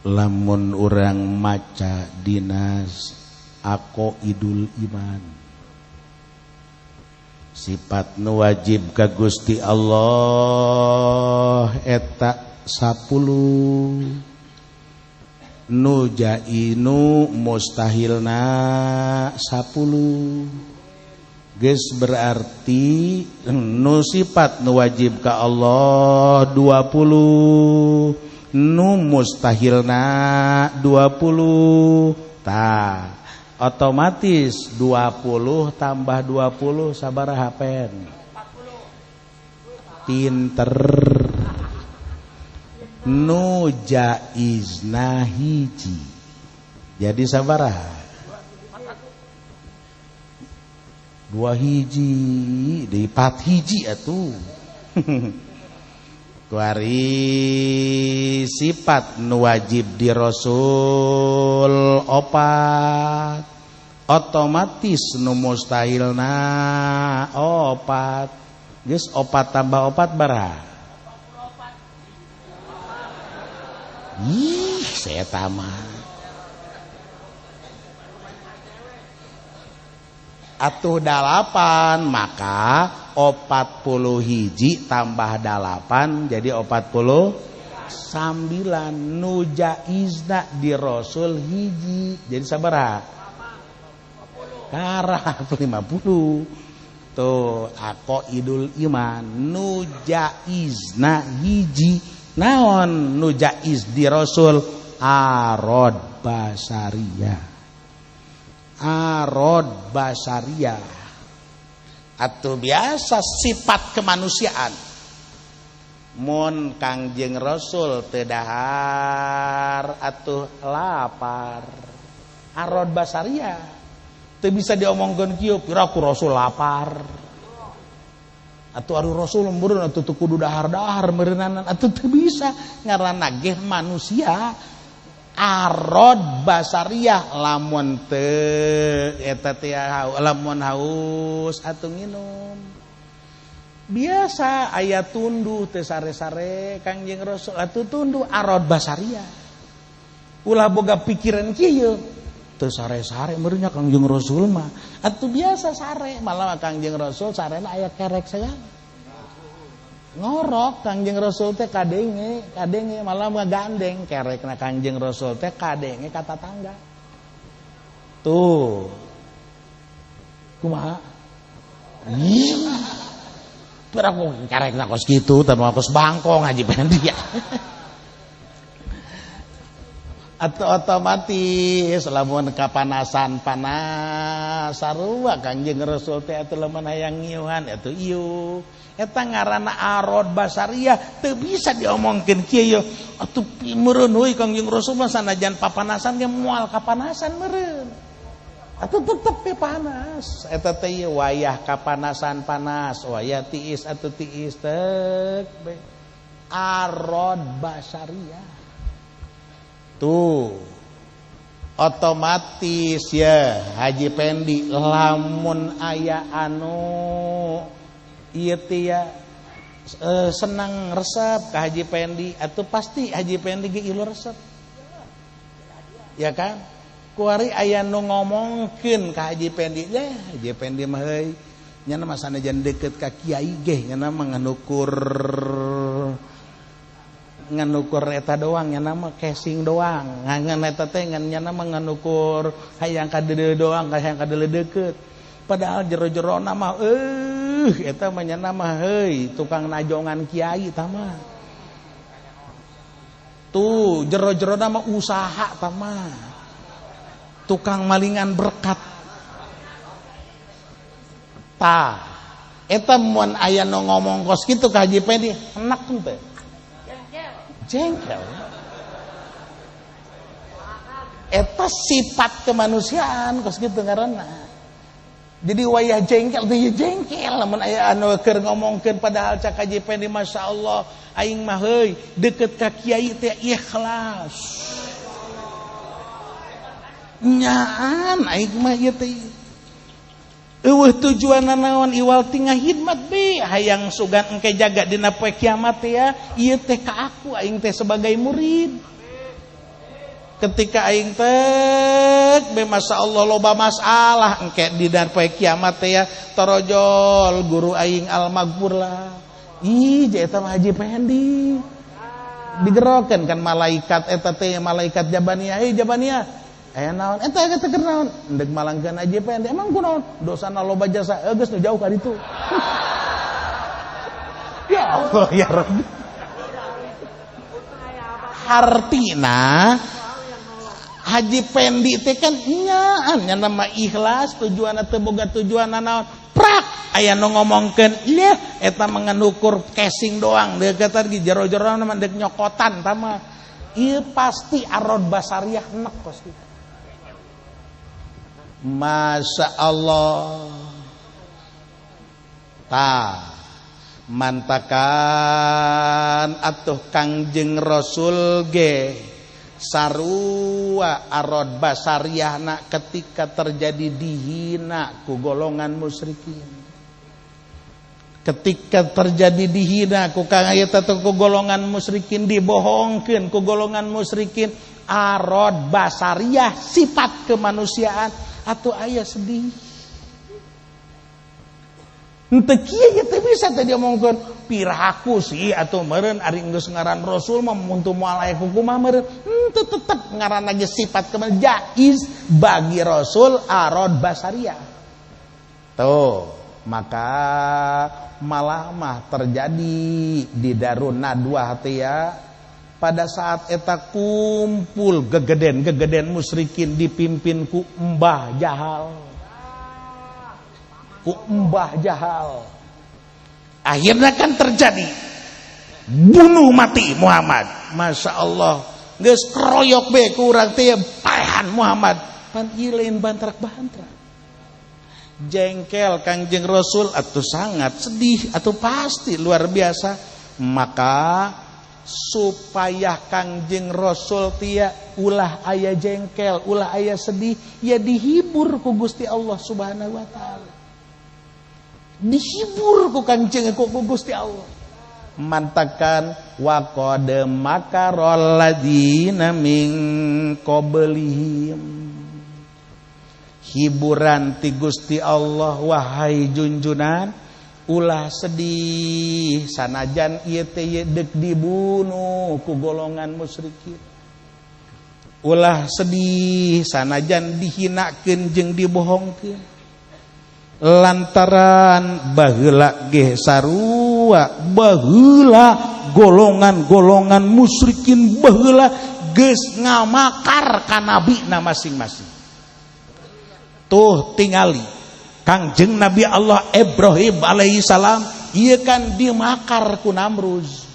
lamun urang maca dinas aqaidul iman sifat nu wajib ka Gusti Allah eta 10 nu jainu mustahilna 10 geus berarti nu sifat nu wajib ka Allah 20 nu mustahilna 20 tah otomatis 20 tambah 20 sabaraha pen 40 pinter nu jaizna hiji jadi sabaraha 2 hiji di 4 hiji atuh kuari sifat nu wajib di Rasul 4 otomatis nu mustahilna 4 geus 4 tambah 4 baraha ih saya tamat atuh 8 maka 40 hiji tambah 8 jadi 49 nu jaizna di Rasul hiji jadi sabaraha 50 tuh aqaidul iman nu jaizna hiji naon nu jaiz di Rasul arad basariyah atuh biasa sifat kemanusiaan mun Kangjeng Rasul teu dahar atuh lapar arad basariyah teu bisa diomongkeun kieu pira ku Rasul lapar atuh ari Rasul meureun atuh teu kudu dahar-dahar meureunanan atuh teu bisa ngaranna ge manusia arad basariyah lamun teu eta teh lamun haus atuh nginum biasa aya tunduh teu sare-sare Kangjeng Rasul atuh tunduh arad basariyah ulah boga pikiran kieu teu sare-sare meureun nya Kangjeng Rasul mah atuh biasa sare malah Kangjeng Rasul sarena aya kerek segala ngorok Kangjeng Rasul teh kadenge malah ngagandeng kerekna Kangjeng Rasul teh kadenge ka tatangga tuh kumaha ih pira ku kerekna kos kitu teh mah kos bangkong Haji Pendi ya atau otomatis lamun kapanasan panas sarua Kangjeng Rasul teh atuh lamun hayang ngiuhan atuh ieu eta ngaranna arad basariyah teu bisa diomongkeun kieu atuh meureun euy Kangjeng Rasul mah sanajan papanasan ge moal kapanasan meureun atuh tetep ge panas eta teh wayah kapanasan panas wayah tiis atuh tiis teh arad basariyah tuh otomatis ya Haji Pendi lamun aya anu ieu teh ya senang resep ka Haji Pendi atuh pasti Haji Pendi ge ilu resep ya kan kuari aya nu ngomongkeun ka Haji Pendi Haji Pendi mah heuy nya mah sanajan deukeut ka kiai ge nya mah nganukur eta doang nya mah casing doang ngan eta teh nya mah nganukur hayang ka deudeu doang hayang ka deuleu deukeut padahal jero-jerona mah eta mah nya mah heuy tukang najongan kiai tah mah tuh jero-jerona mah usaha tah mah tukang malingan berkat tah eta mun aya nu ngomong kos kitu ka Haji Pendi enak teh jengkel eta sifat kemanusiaan kos kitu ngaranna jadi wayah jengkel teh jengkel lamun aya anu keur ngomongkeun padahal cak Haji Pendi masyaallah aing mah heuy deukeut ka kiai teh ikhlas nyaan aing mah ieu teh eueuh tujuanna naon iwal tingah hidmat be hayang sugan engke jaga dina poe kiamat ya ieu teh ka aku aing teh sebagai murid ketika aing tek be masyaallah loba masalah engke dina poe kiamat teh ya torojol guru aing al-maghfur lah. Ih eta mah Haji Pendi. Digerokeun kan malaikat eta teh malaikat Jabaniyah. Jabaniyah. Aya naon? Eta teh keur naon? Endeg malangkeun Haji Pendi. Emang kunaon? Dosana loba jasa. Geus nu jauh ka ditu. Ya Allah ya Rabbi. Artina Haji Pendi teh kan nyaan nya nama ikhlas tujuanna teu boga tujuanna naon prak aya nu ngomongkeun leh eta mengukur casing doang deuk eta di jero-jero mah deuk nyokotan tah mah ieu pasti arod basariah enek pasti. Masya Allah tah mantakan atuh Kangjeng Rasul ge sarua arod basariahna ketika terjadi dihina ku golongan musyrikin. Ketika terjadi dihina ku kang aya teh ku golongan musyrikin dibohongkeun ku golongan musyrikin arod basariah sifat kemanusiaan atuh aya sedih. Henteu kieu ge teh bisa teh dia mongkeun piraku sih atuh meureun ari geus ngaran Rasul mah mun teu moal aya kumaha meureun henteu tetep ngaranna ge sifat kemal jaiz bagi Rasul arod basariah. Tuh, maka malah mah terjadi di Darun Nadwah teh ya pada saat eta kumpul gegeden musyrikin dipimpin ku Mbah Jahal. Mbah Jahal akhirnya kan terjadi bunuh mati Muhammad. Masya Allah geus kroyok be ku urang teh paehan Muhammad pan ieu lain bantrak-bantrak jengkel Kangjeng Rasul atuh sangat sedih atuh pasti luar biasa. Maka supaya Kangjeng Rasul tia ulah aya jengkel ulah aya sedih ya dihibur ku Gusti Allah Subhanahu wa taala. Dihibur ku Kangjeng ku Gusti Allah. Mantakan wa qad makarol ladzina min qablihim. Hiburan ti Gusti Allah wahai junjunan ulah sedih sanajan ieu teh deuk dibunuh ku golongan musyrikin. Ulah sedih sanajan dihinakeun jeung dibohongkeun. Lantaran baheula ge sarua baheula golongan-golongan musyrikin baheula geus ngamakar ka nabina masing-masing. Tuh tingali Kangjeng Nabi Allah Ibrahim alaihi salam ieu kan dimakar ku Namruz.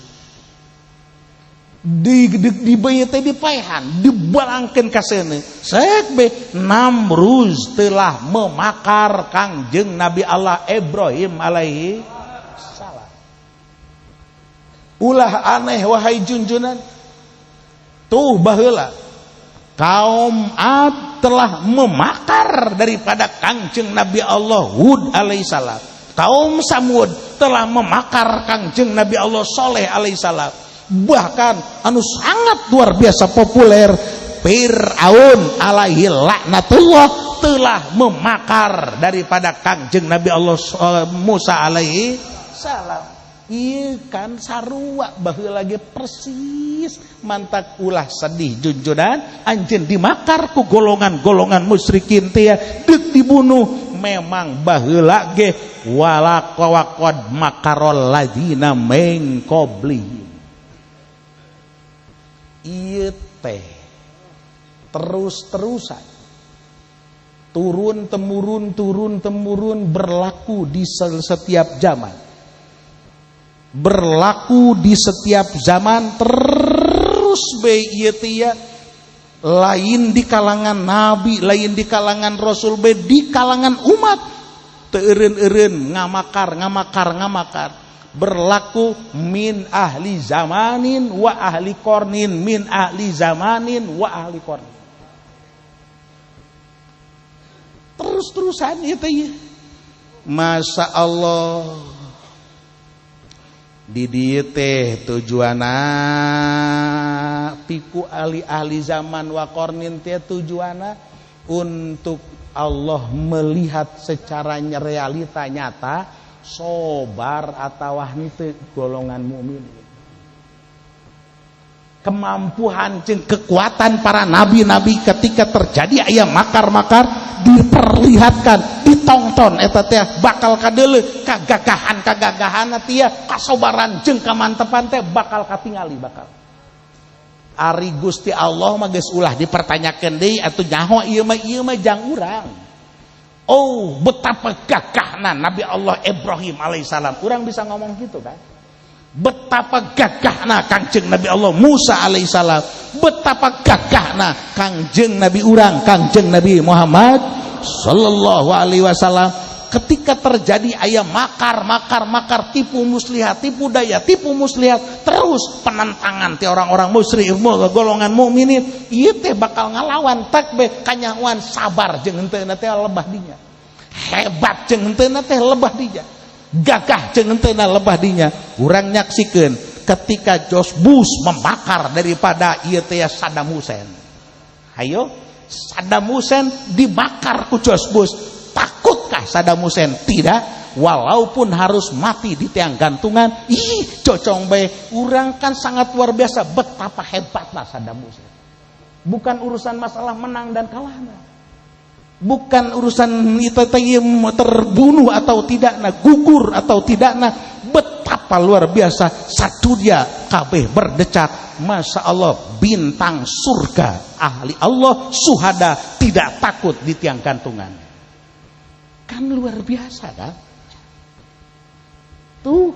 Di bayi teh dipaehan dibalangkeun ka seuneu saek be Namruz telah memakar Kangjeng Nabi Allah Ibrahim alaihi salam. Ulah aneh wahai junjunan tuh baheula kaum Ad telah memakar daripada Kangjeng Nabi Allah Hud alaihi salam. Kaum Samud telah memakar Kangjeng Nabi Allah Saleh alaihi salam. Bahkan anu sangat luar biasa populer Fir'aun alaihi laknatullah telah memakar daripada Kangjeng Nabi Allah Musa alaihi salam. Ieu kan sarua baheula ge persis mantak ulah sedih junjunan anjeun dimakar ku golongan-golongan musyrikin teh deuk dibunuh memang baheula ge walaqad makarol ladzina min qablihim. Ieu teh terus-terusan turun temurun berlaku di setiap zaman. Berlaku di setiap zaman terus be ieu teh ya lain di kalangan nabi, lain di kalangan rasul be di kalangan umat teu eureun-eureun ngamakar. Berlaku min ahli zamanin wa ahli qarnin min ahli zamanin wa ahli qarnin. Terus-terusan itu ya. Masya Allah. Di dieu teh tujuanna piku ahli zaman wa qarnin teh tujuanna untuk Allah melihat secara realita nyata sobar atawa henteu golongan mukmin. Kemampuan jeung kekuatan para nabi-nabi ketika terjadi aya makar-makar diperlihatkan, ditonton eta teh bakal kadeuleu kagagahan teh kasobaran jeung kamantepan teh bakal katingali bakal. Ari Gusti Allah mah geus ulah dipertanyakeun deui atuh nyaho ieu mah jang urang. Oh, betapa gagahna Nabi Allah Ibrahim alaihissalam. Urang bisa ngomong gitu kan? Betapa gagahna Kangjeng Nabi Allah Musa alaihissalam. Betapa gagahna Kangjeng Nabi urang, Kangjeng Nabi Muhammad sallallahu alaihi wasallam. Ketika terjadi aya makar tipu muslihat, tipu daya, tipu muslihat, terus penentangan ti orang-orang musyrik golongan mukminin, ieu teh bakal ngalawan takbe kanyahuan sabar jeung henteu teh lebah dinya. Hebat jeung henteu teh lebah dinya. Gagah jeung henteu lebah dinya. Urang nyaksikeun ketika George Bush membakar daripada ieu teh Saddam Hussein. Hayo, Saddam Hussein dibakar ku George Bush. Takutkah Saddam Hussein? Tidak. Walaupun harus mati di tiang gantungan, cocong bae. Urang kan sangat luar biasa betapa hebatnya Saddam Hussein. Bukan urusan masalah menang dan kalah. Bukan urusan itu terbunuh atau tidak, gugur atau tidak, betapa luar biasa satu dia kabeh berdecak. Masya Allah, bintang surga ahli Allah suhada tidak takut di tiang gantungan. Kan luar biasa kan? Tuh,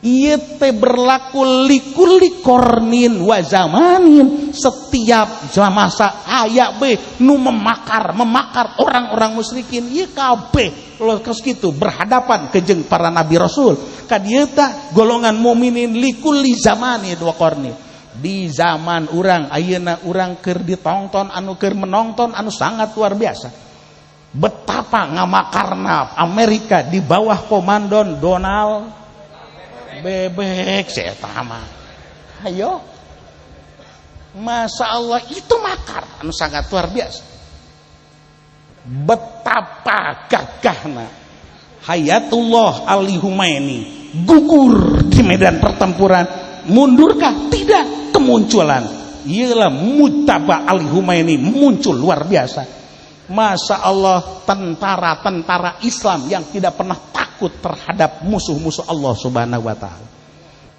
ieu teh berlaku likulli qarnin wa zamanin. Setiap masa aya be nu memakar orang-orang musyrikin, ieu kabeh geus kitu berhadapan ke jeung para nabi rasul. Ka dieu teh golongan mukminin likulli zamanin wa qarnin. Di zaman urang ayeuna urang keur ditonton anu keur menonton anu sangat luar biasa. Betapa ngamakarna Amerika di bawah komandon Donald bebek saya mah. Ayo, Masya Allah itu makar anu sangat luar biasa. Betapa gagahna Hayatullah Ali Khomeini gugur di medan pertempuran. Mundurkah? Tidak. Kemunculan ialah Mujtaba Ali Khomeini muncul luar biasa. Masya Allah, tentara-tentara Islam yang tidak pernah takut terhadap musuh-musuh Allah subhanahu wa ta'ala.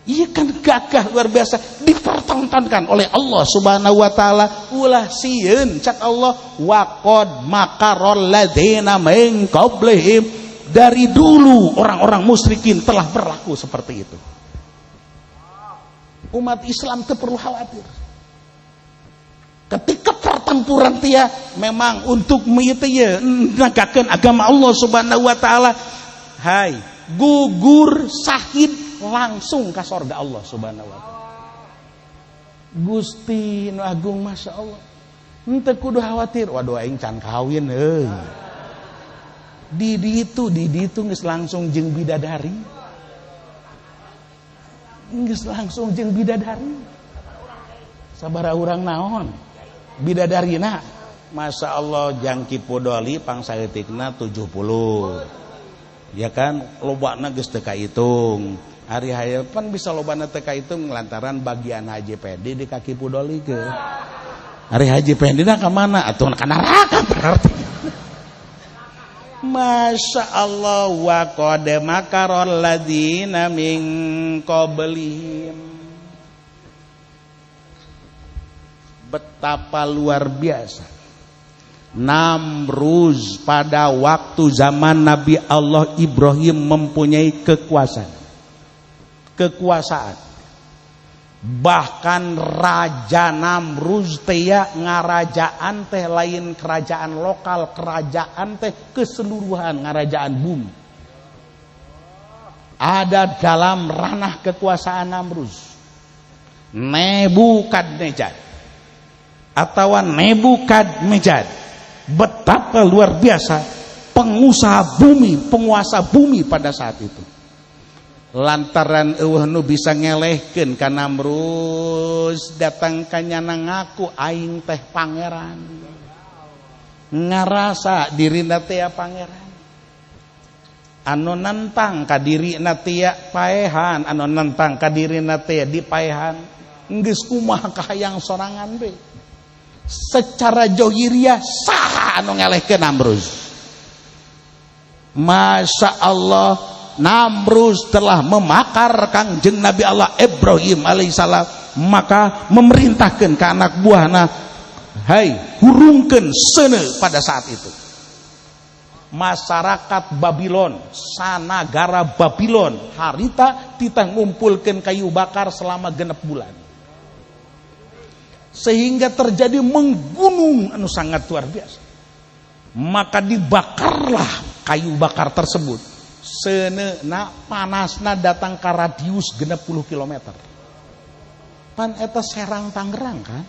Iya kan gagah luar biasa, dipertontonkan oleh Allah subhanahu wa ta'ala. Ulah sieun cak Allah, waqad makarol ladzina min qablihim. Dari dulu orang-orang musyrikin telah berlaku seperti itu. Umat Islam itu perlu khawatir. Ketika pertempuran tia memang untuk menegakkan agama Allah subhanahu wa ta'ala, hai gugur sahid langsung ke surga Allah subhanahu wa ta'ala. Gusti nu agung Masya Allah, henteu kudu khawatir. Waduh aing can kawin euy. Di ditu geus langsung jeung bidadari. Geus langsung jeung bidadari. Sabaraha urang naon? Bidadarina, Masya Allah jangki podoli pangsaeutikna 70. Ya kan, lobana geus teu kahitung. Ari hayepan bisa lobana teu kahitung lantaran bagian haji pedi di kaki podoli ke. Ari haji pendina ka mana? Atuh ka neraka berarti. Masya Allah, wa qad makarol ladzina min qablihim. Betapa luar biasa Namruz pada waktu zaman Nabi Allah Ibrahim mempunyai kekuasaan. Bahkan Raja Namruz teh ngarajaan teh lain kerajaan lokal, kerajaan teh keseluruhan ngarajaan bumi. Ada dalam ranah kekuasaan Namruz Nebukadnezar atau Nebukadnezar. Betapa luar biasa penguasa bumi, penguasa bumi pada saat itu. lantaran eueuh nu bisa ngelehkeun ka Namrus datang ka nyana ngaku aing teh pangeran, ngarasa dirina teh pangeran, anu nentang ka dirina teh paehan, anu nentang ka dirina teh dipaehan, geus kumaha kahayang sorangan be. Secara johiriah saha anu ngelehkeun Namrus. Masya Allah, Namrus telah memakar Kangjeng Nabi Allah Ibrahim alaihissalam, maka memerintahkan ke anak buahna, hai hurungkeun seuneu. Pada saat itu masyarakat Babylon, sanagara Babylon harita titah ngumpulkeun kayu bakar selama 6 bulan, sehingga terjadi menggunung anu sangat luar biasa. Maka dibakarlah kayu bakar tersebut, seuneu panasna datang ka radius 60 km. Pan eta Serang Tangerang kan,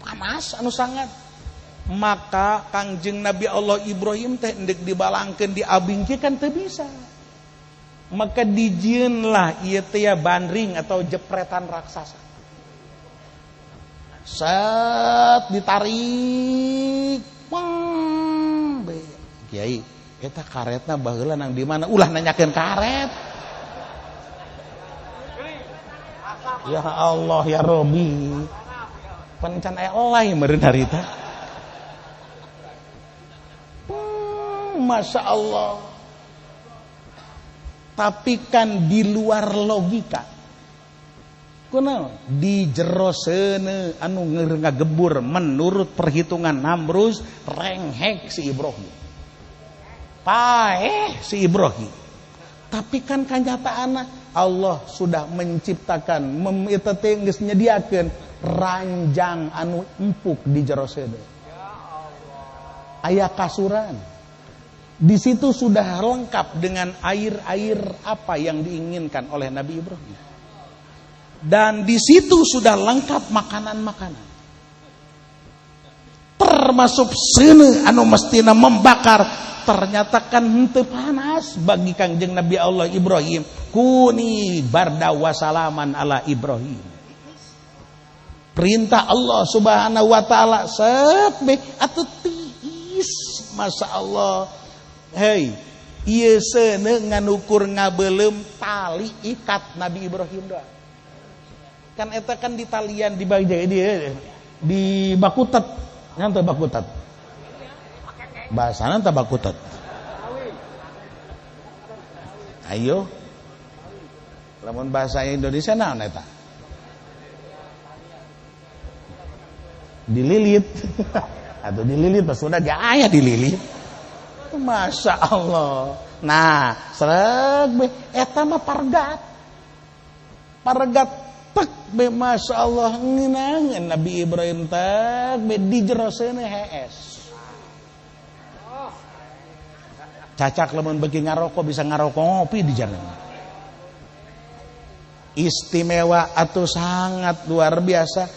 panas anu sangat. Maka Kangjeng Nabi Allah Ibrahim teh endek dibalangkeun diabingkeun kan teu bisa. Maka dijieunlah ieu teh bandring atau jepretan raksasa. Set ditarik, Kiai, eta karetna baheula nang di mana? Ulah nanyakeun karet. Ya Allah ya Robi. Pancan elai meureun harita. Masya Allah. Tapi kan di luar logika. Kunaon? Di jero seuneu anu ngagebur menurut perhitungan Namrus renghek si Ibrahim. Paeh si Ibrahim. Tapi kan kanyataanna Allah sudah menciptakan eta teh geus nyediakeun ranjang anu empuk di jero seuneu. Aya kasuran. Di situ sudah lengkap dengan air-air apa yang diinginkan oleh Nabi Ibrahim. Dan di situ sudah lengkap makanan-makanan. Termasuk seuneu anu mestina membakar, ternyata kan henteu panas bagi Kangjeng Nabi Allah Ibrahim. Kuni barda wasalaman ala Ibrahim. Perintah Allah Subhanahu wa taala sepe atuh tiis. Masya Allah. Hei, ieu seuneu nganukur ngabeuleum tali ikat Nabi Ibrahim doang. Kan eta kan di talian di bagian dia di bakutet, ngan teu bakutet. Bahasana teu bakutet. Ayo. Lamun bahasa Indonesia naon eta? Dililit. Atau dililit pas sudah dia aya dililit. Masya Allah. Nah, sreg eta mah pargat. Pargat tek be Masya Allah ngeunangeun Nabi Ibrahim tek be di jero seuneu hees. Cacak lamun beuki ngaroko bisa ngaroko ngopi di jalan. Istimewa atau sangat luar biasa.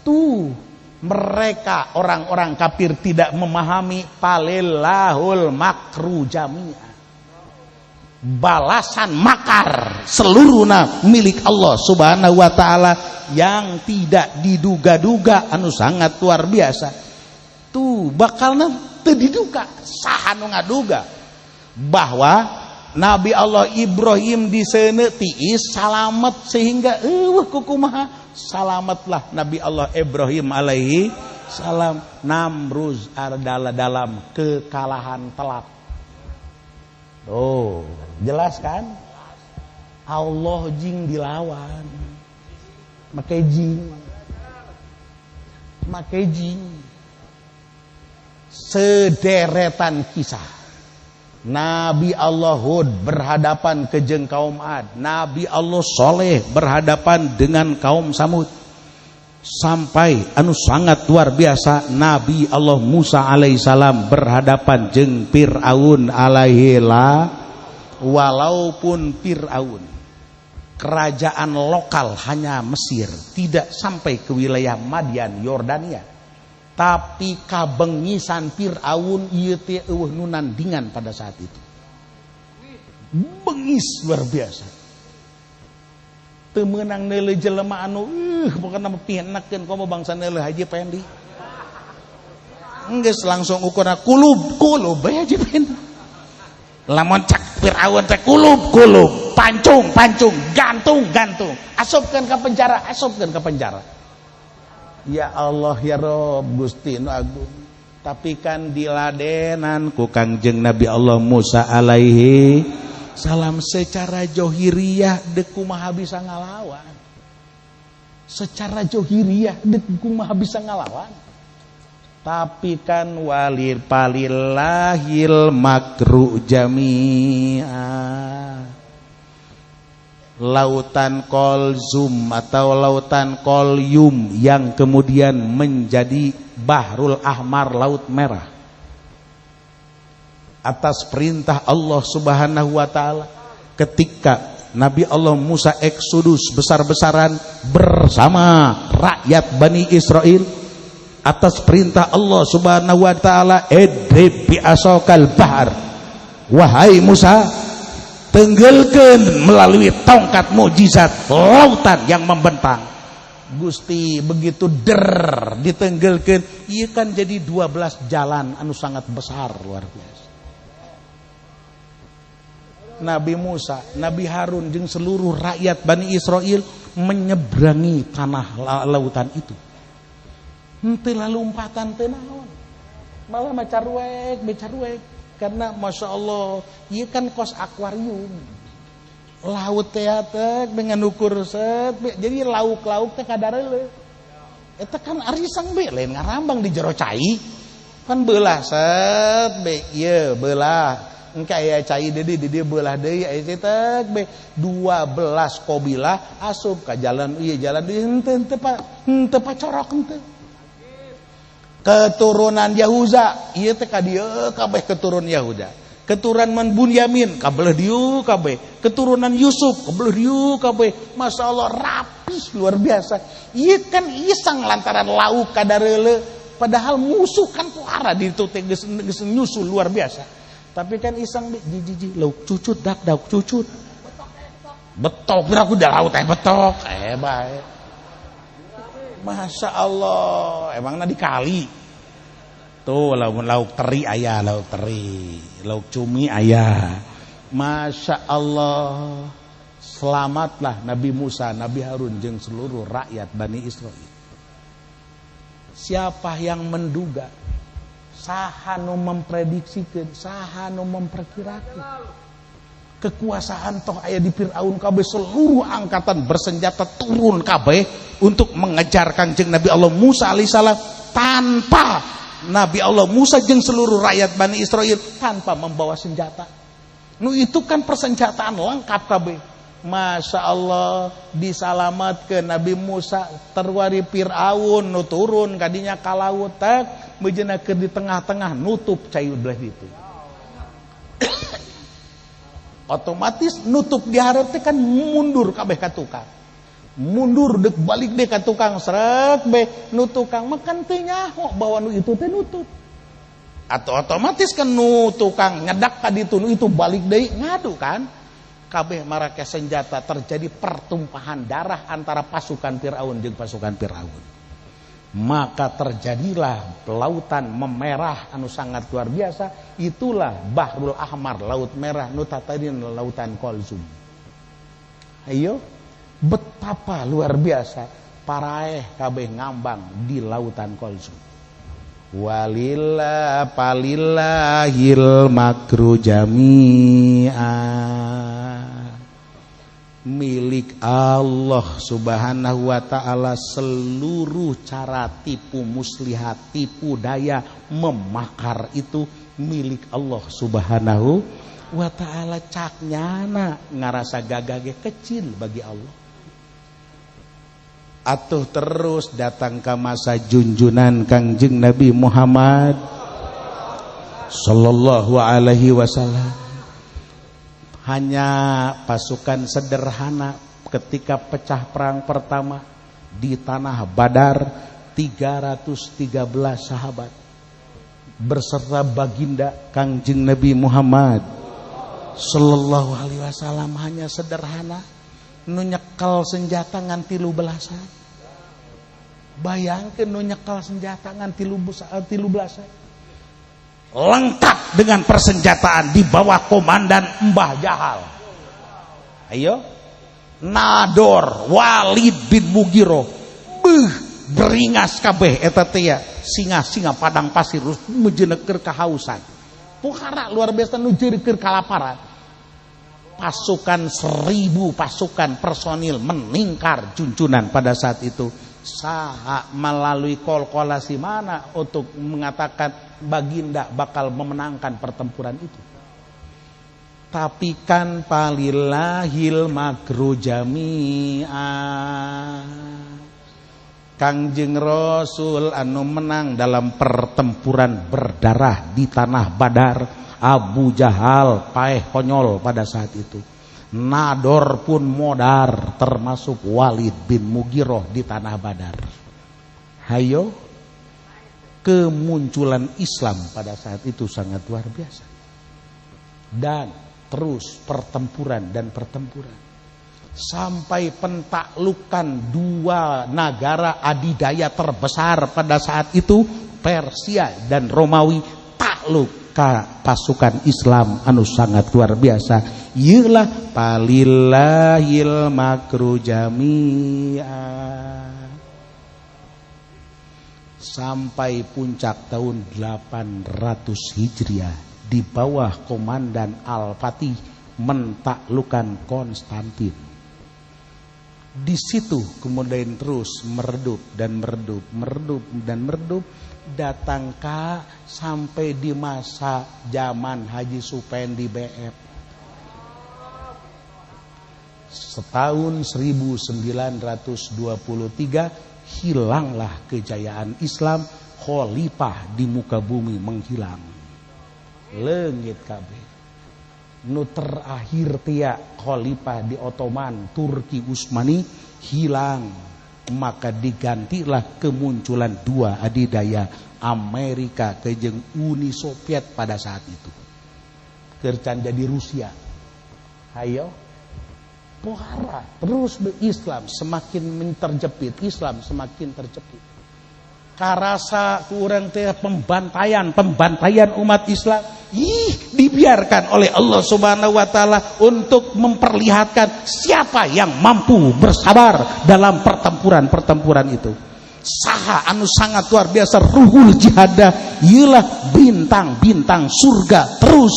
Tuh mereka orang-orang kafir tidak memahami palillahul makru jami'an. Balasan makar seluruhna milik Allah Subhanahu wa taala yang tidak diduga-duga anu sangat luar biasa. Tuh bakalna teu diduga, saha nu ngaduga bahwa Nabi Allah Ibrahim di seuneu tiis salamet sehingga eueuh kukumaha salamatlah Nabi Allah Ibrahim alaihi salam. Namruz adalah dalam kekalahan telak. Oh, jelas kan? Allah jing dilawan. Make jing. Sederetan kisah. Nabi Allah Hud berhadapan ke jeung kaum Ad. Nabi Allah Soleh berhadapan dengan kaum Samud. Sampai anu sangat luar biasa Nabi Allah Musa alaihissalam berhadapan jeung Fir'aun alaihila. Walaupun Fir'aun kerajaan lokal hanya Mesir, tidak sampai ke wilayah Madian, Yordania, tapi kabengisan Fir'aun ieu teh eueuh nu nandingan pada saat itu. bengis luar biasa. Teu meunang neuleuh jelema anu pokona pienakeun komo bangsa neuleuh Haji Pendi. Enggeus langsung ukurna kulub bae Haji Pendi. Lamun cak Firaun teh kulub, pancung, gantung. Asupkeun ka penjara. Ya Allah ya Rob Gusti nu agung. Tapi kan diladenan ku Kangjeng Nabi Allah Musa alaihi salam secara johiriyah deuk kumaha bisa ngalawan. Secara johiriyah deuk kumaha bisa ngalawan. Tapi kan walir palillahil makru jami'a. Lautan kolzum atau lautan kolyum yang kemudian menjadi Bahrul Ahmar, laut merah, atas perintah Allah Subhanahu wa taala ketika Nabi Allah Musa eksodus besar-besaran bersama rakyat Bani Israel. Atas perintah Allah Subhanahu wa taala, idrib bi asokal bahar, wahai Musa, tenggelkeun melalui tongkat mukjizat lautan yang membentang. Gusti begitu ditenggelkeun, ieu kan jadi 12 jalan anu sangat besar luar biasa. Nabi Musa, Nabi Harun jeung seluruh rakyat Bani Israel menyeberangi tanah lautan itu. Henteu lalumpatan teu naon. Malah macarwek. Karena Masya Allah, ieu kan kos akuarium. Laut teh dengan ukur set, jadi lauk-lauk teh kadareuleuh. Eta kan arisang be lain ngarambang di jero cai. Kan beulah set be ieu beulah. Engke aya cai di dieu beulah deui aya teh be 12 qabilah asup ka jalan ieu jalan ieu henteu pacorok henteu. Keturunan Yahuda ieu teh ka dieu kabeh keturunan Yahuda. Keturunan Bunyamin kabeh dieu kabeh. Keturunan Yusuf kabeh dieu kabeh. Masyaallah rapih luar biasa. Ieu kan iseng lantaran lauk kadareuleuh padahal musuh kan puara di ditu teh geus nyusul luar biasa. Tapi kan iseng jiji lauk cucut dak cucut. Betok kira ku da laut teh betok. Bae. Masya Allah, emangna dikali. Tuh lauk teri aya, lauk cumi aya. Masya Allah, selamatlah Nabi Musa, Nabi Harun jeung seluruh rakyat Bani Israel. Siapa yang menduga? Saha nu memprediksikeun, saha nu memperkirakeun. Kekuasaan toh aya di Firaun kabeh, seluruh angkatan bersenjata turun kabeh untuk mengejar Kangjeng Nabi Allah Musa alaihissalam tanpa Nabi Allah Musa jeung seluruh rakyat Bani Israel tanpa membawa senjata. Nu itu kan persenjataan lengkap kabeh. Masya Allah, disalamatkeun Nabi Musa terwari Firaun nu turun kadinya ka laut teh beujeunakeun di tengah-tengah nutup cai belah ditu. Otomatis nutup di hareup teh kan mundur kabeh ka tukang. Mundur dek balik deh ka tukang srek be nu tukang makan teh nyaho bahwa nu itu teh nutup. Atau otomatis kan nu tukang nyedak ka ditu nu itu balik deui ngadu kan. Kabeh marake senjata, terjadi pertumpahan darah antara pasukan Firaun jeung pasukan Firaun. Maka terjadilah lautan memerah anu sangat luar biasa. Itulah Bahrul Ahmar, laut merah, nu tatarin lautan Kolzum. Ayo, betapa luar biasa paraeh kabeh ngambang di lautan Kolzum. Walillah palillahil makru jami'a. Milik Allah Subhanahu wa ta'ala seluruh cara tipu muslihat, tipu daya, memakar itu milik Allah Subhanahu wa ta'ala. Caknyana ngarasa gagah kecil bagi Allah. Atuh terus datang ke masa junjunan Kangjeng Nabi Muhammad sallallahu alaihi wasallam. Hanya pasukan sederhana ketika pecah perang pertama di tanah Badar, 313 sahabat berserta baginda Kangjeng Nabi Muhammad sallallahu alaihi wasallam hanya sederhana nu nyekel senjata ngan 13. Bayangkeun nu nyekel senjata ngan 13. Lengkap dengan persenjataan di bawah komandan Mbah Jahal. Ayo, Nador Walid bin Mughirah. Beringas kabeh eta teh singa-singa padang pasir mujeuneukeun kahausan. Puhara luar biasa nu jeureukeun kalaparan. Pasukan 1000 pasukan personil meningkar junjunan pada saat itu. Saha melalui kalkulasi mana untuk mengatakan Baginda bakal memenangkan pertempuran itu. Tapi kan palillahil makru jami'a. Kangjeng Rasul anu menang dalam pertempuran berdarah di tanah Badar. Abu Jahal paeh konyol pada saat itu. Nador pun modar, termasuk Walid bin Mughirah di tanah Badar. Hayo, kemunculan Islam pada saat itu sangat luar biasa. Dan terus pertempuran dan pertempuran. Sampai pentaklukan 2 negara adidaya terbesar pada saat itu, Persia dan Romawi, takluk ka pasukan Islam anu sangat luar biasa. Ieulah palillahil makru jami'a. Sampai puncak tahun 800 Hijriah di bawah komandan Al-Fatih mentaklukkan Konstantin. Di situ kemudian terus meredup dan meredup, datang sampai di masa zaman Haji Supendi BF. Setahun 1923 hilanglah kejayaan Islam, khalifah di muka bumi menghilang. Leungit kabeh. Nu terakhir tia khalifah di Ottoman Turki Utsmani hilang, maka digantilah kemunculan 2 adidaya Amerika kejeng Uni Soviet pada saat itu. Kercan jadi Rusia. Hayo pohara terus Islam semakin terjepit, Islam semakin terjepit. Karasa kurang teh pembantaian umat Islam dibiarkan oleh Allah Subhanahu wa taala untuk memperlihatkan siapa yang mampu bersabar dalam pertempuran itu. Saha anu sangat luar biasa ruhul jihadah, ialah bintang-bintang surga terus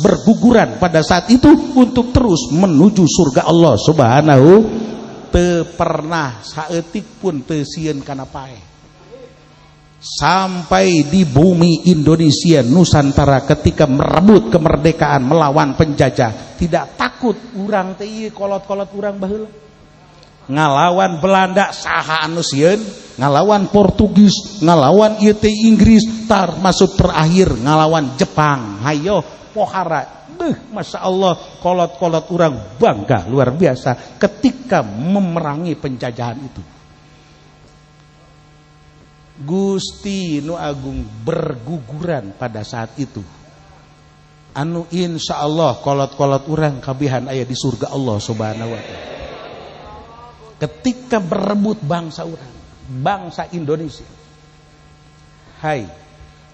berguguran pada saat itu untuk terus menuju surga Allah Subhanahu. Teu pernah saeutik pun teu sieun kana paeh. Sampai di bumi Indonesia Nusantara ketika merebut kemerdekaan melawan penjajah, tidak takut urang teh ieu kolot-kolot urang baheula. Ngalawan Belanda saha anu sieun, ngalawan Portugis, ngalawan ieu teh Inggris, termasuk terakhir ngalawan Jepang. Hayo pohara. Masya Allah, kolot-kolot urang bangga luar biasa ketika memerangi penjajahan itu. Gusti Nu Agung berguguran pada saat itu. Anu insya Allah kolot-kolot urang kabihan aya di surga Allah Subhanahu wa taala. Ketika berebut bangsa urang, bangsa Indonesia. Hai,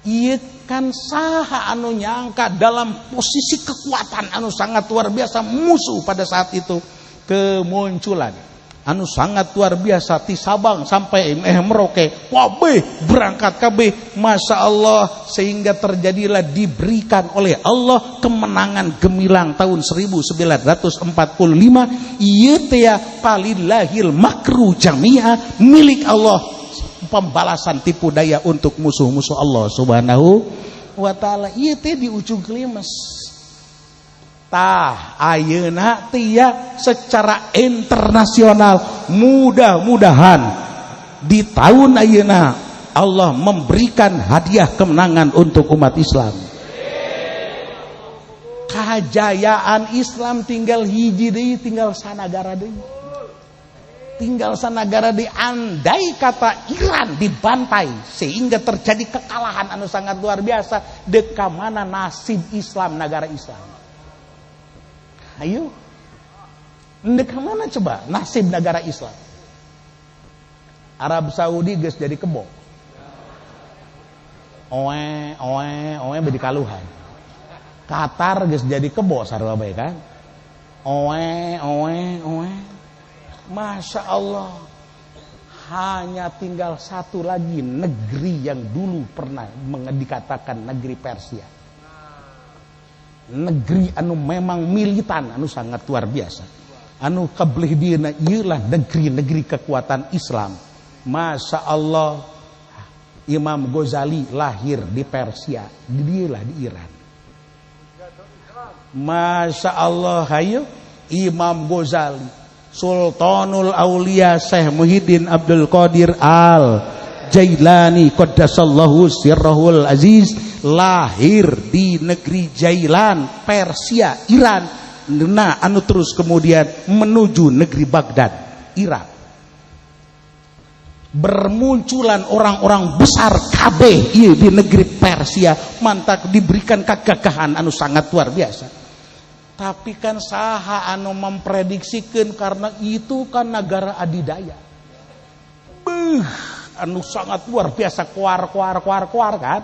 ieu kan saha anu nyangka dalam posisi kekuatan anu sangat luar biasa musuh pada saat itu kemunculan anu sangat luar biasa ti Sabang sampai Merauke, wabeh berangkat kabeh, masya Allah, sehingga terjadilah diberikan oleh Allah kemenangan gemilang tahun 1945. Ieu teh palillahil makru jami'a, milik Allah, pembalasan tipu daya untuk musuh-musuh Allah Subhanahu wa taala. Ieu teh di ujung klimas. Tah ayeuna tia secara internasional mudah-mudahan di tahun ayeuna Allah memberikan hadiah kemenangan untuk umat Islam. Kajayaan Islam tinggal hiji deui, tinggal sanagara deui. Tinggal sanagara deui, andai kata Iran dibantai sehingga terjadi kekalahan anu sangat luar biasa, deka mana nasib Islam, negara Islam. Ayo. Ndek mana coba nasib negara Islam? Arab Saudi geus jadi kebo. Oe bedi kaluhan. Qatar geus jadi kebo sarua bae kan. Oe. Masya Allah. Hanya tinggal satu lagi negeri yang dulu pernah dikatakan negeri Persia. Negeri anu memang militan, anu sangat luar biasa. Anu kebleh dina ialah negeri-negeri kekuatan Islam. Masya Allah, Imam Ghazali lahir di Persia, dialah di Iran. Masya Allah, hayo Imam Ghazali, Sultanul Aulia Syekh Muhyiddin Abdul Qadir Al Jailani qaddasallahu sirrahul aziz, lahir di negeri Jailan, Persia, Iran. Nah, anu terus kemudian menuju negeri Baghdad, Irak. Bermunculan orang-orang besar kabeh ieu di negeri Persia, mantap diberikan kegagahan anu sangat luar biasa. Tapi kan saha anu memprediksikan, karena itu kan negara adidaya. Anu sangat luar biasa, kuar kan.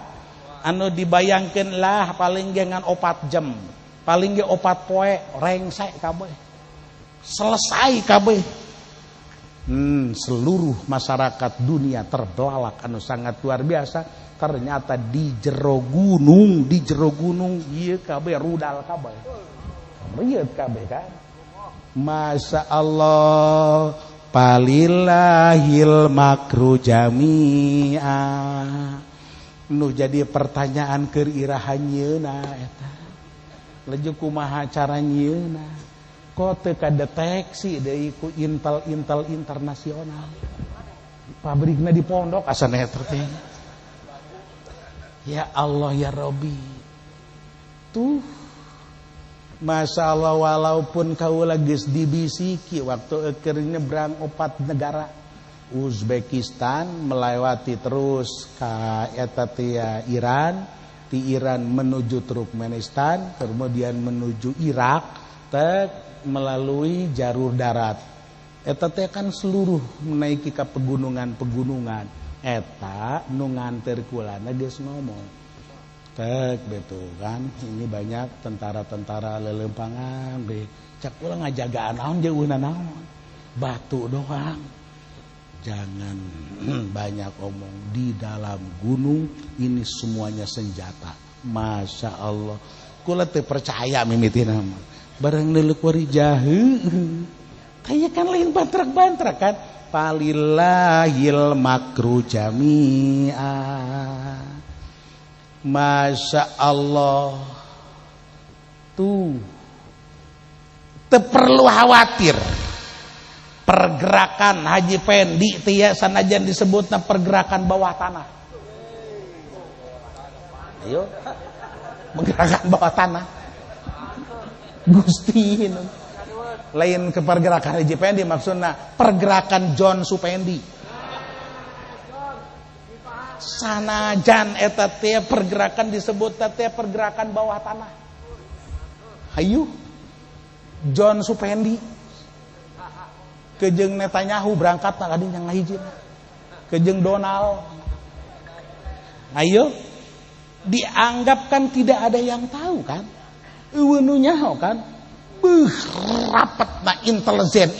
Anu dibayangkan lah paling jangan 4 jam. Paling ge 4 poe rengse kabeh. Selesai kabeh. Seluruh masyarakat dunia terbelalak anu sangat luar biasa. Ternyata di jero gunung ieu kabeh rudal kabeh. Riet kabeh kan. Masya Allah, palillahil makru jami'ah. Nu jadi pertanyaan keur irahanyeuna eta. Leju kumaha caranya? Kok teu kadeteksi deui ku intel internasional. Pabrikna di pondok asana eta teh. Ya Allah ya Rabbi. Tuh Masya Allah, walaupun kaula geus dibisiki waktu keur nyebrang 4 negara. Uzbekistan melewati terus ka eta teh Iran. Di Iran menuju Turkmenistan, kemudian menuju Irak, melalui jalur darat. Eta teh kan seluruh menaiki ke pegunungan-pegunungan. Eta nu nganter kulana geus ngomong. Betul kan, ini banyak tentara-tentara lelempangan, cak ulah ngajagaan naon jeuhna naon. Batu doang. Jangan banyak omong. Di dalam gunung ini semuanya senjata. Masya Allah. Kula teu percaya mimitina mah. Bareng neuleuh wari jaheu. Kaya kan lain bantrak-bantrak kan. Palillahil makru jami'ah. Masya Allah. Tuh. Teu perlu khawatir. Pergerakan Haji Pendi tia sanajan disebutna pergerakan bawah tanah. Ayo. Pergerakan bawah tanah. Gusti lain ke pergerakan Haji Pendi, maksudna pergerakan John Supendi. Sanajan eta teh pergerakan disebutna teh pergerakan bawah tanah. Hayu. John Supendi kejeng Netanyahu berangkat na kadinya ngahijin. Kejeng Donald. Ayo. Dianggap kan tidak ada yang tahu kan. Eueuh nyaho kan. Rapatna intelijen